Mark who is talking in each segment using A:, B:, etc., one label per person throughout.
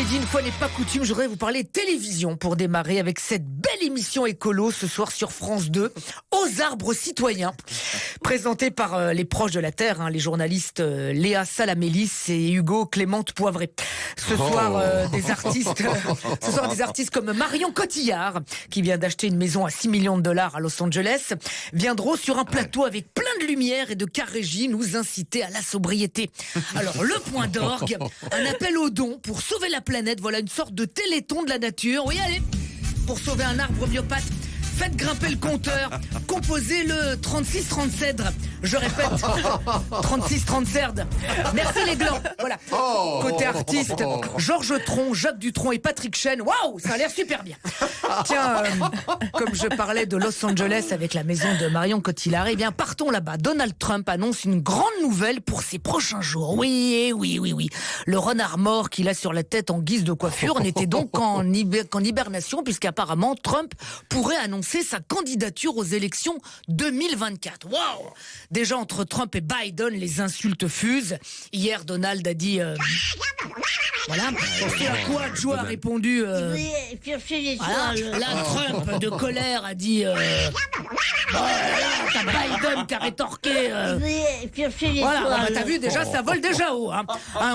A: après-midi, une fois n'est pas coutume, je voudrais vous parler télévision pour démarrer avec cette belle émission écolo ce soir sur France 2, Aux arbres citoyens, présentée par les proches de la Terre, les journalistes Léa Salamélis et Hugo Clémente Poivré. Ce soir, des artistes comme Marion Cotillard, qui vient d'acheter une maison à 6 millions de dollars à Los Angeles, viendront sur un plateau avec plein de lumière et de car régie nous inciter à la sobriété. Alors, le point d'orgue, un appel aux dons pour sauver la planète. Voilà une sorte de téléthon de la nature. Oui, allez, pour sauver un arbre myopathe. Faites grimper le compteur, composez le 36-30 cèdres. Je répète, 36-30 cèdres. Merci les glands. Voilà. Côté artiste, Georges Tron, Jacques Dutronc et Patrick Chêne. Waouh, ça a l'air super bien. Tiens, comme je parlais de Los Angeles avec la maison de Marion Cotillard, eh bien partons là-bas. Donald Trump annonce une grande nouvelle pour ses prochains jours. Oui. Le renard mort qu'il a sur la tête en guise de coiffure n'était donc qu'en hibernation, puisqu'apparemment Trump pourrait annoncer sa candidature aux élections 2024. Waouh! Déjà entre Trump et Biden, les insultes fusent. Hier, Donald a dit... Voilà. Et à quoi Joe a répondu... Là, Trump, de colère, a dit... t'as Biden qui a rétorqué... Voilà, t'as vu, déjà, ça vole déjà haut.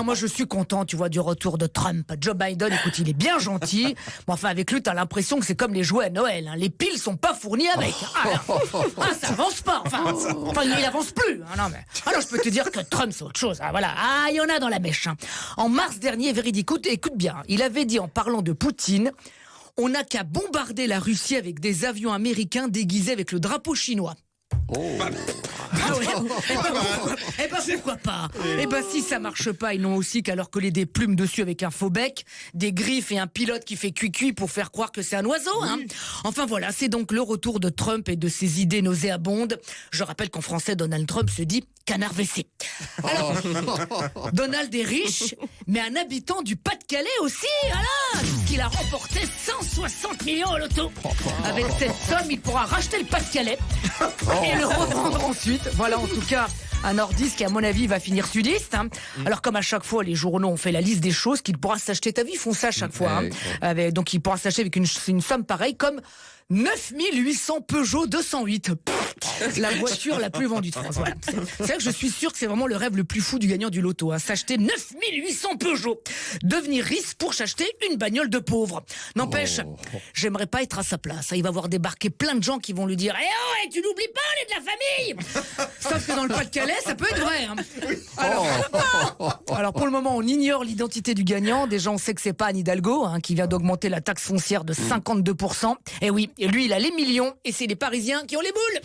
A: Moi, je suis content, tu vois, du retour de Trump. Joe Biden, écoute, il est bien gentil. Mais enfin, avec lui, t'as l'impression que c'est comme les jouets à Noël. Les piles sont pas fournies avec. Ça avance pas. Enfin, il avance plus. Alors, je peux te dire que Trump, c'est autre chose. Voilà. Il y en a dans la mèche. En mars dernier, véridique, écoute bien. Il avait dit, en parlant de Poutine, on n'a qu'à bombarder la Russie avec des avions américains déguisés avec le drapeau chinois. Pourquoi pas? Si ça marche pas, ils n'ont aussi qu'à leur coller des plumes dessus avec un faux bec, des griffes et un pilote qui fait cuicui pour faire croire que c'est un oiseau. Enfin voilà, c'est donc le retour de Trump et de ses idées nauséabondes. Je rappelle qu'en français, Donald Trump se dit canard WC. Alors, Donald est riche, mais un habitant du Pas-de-Calais aussi, voilà, qu'il a remporté 160 millions au loto. Avec cette somme, il pourra racheter le Pas-de-Calais et le revendre ensuite. Voilà, en tout cas, un nordiste qui, à mon avis, va finir sudiste. Alors, comme à chaque fois, les journaux ont fait la liste des choses qu'il pourra s'acheter. T'as vu, ils font ça à chaque fois. Donc, il pourra s'acheter avec une somme pareille comme 9800 Peugeot 208. La voiture la plus vendue de France. Voilà. C'est vrai que je suis sûr que c'est vraiment le rêve le plus fou du gagnant du loto. S'acheter 9800 Peugeot. Devenir riche pour s'acheter une bagnole de pauvre. N'empêche, j'aimerais pas être à sa place. Il va voir débarquer plein de gens qui vont lui dire tu n'oublies pas, on est de la famille. Sauf que dans le Pas-de-Calais, ça peut être vrai. Alors pour le moment, on ignore l'identité du gagnant. Déjà, on sait que c'est pas Anne Hidalgo qui vient d'augmenter la taxe foncière de 52%. Et oui, et lui, il a les millions et c'est les Parisiens qui ont les boules.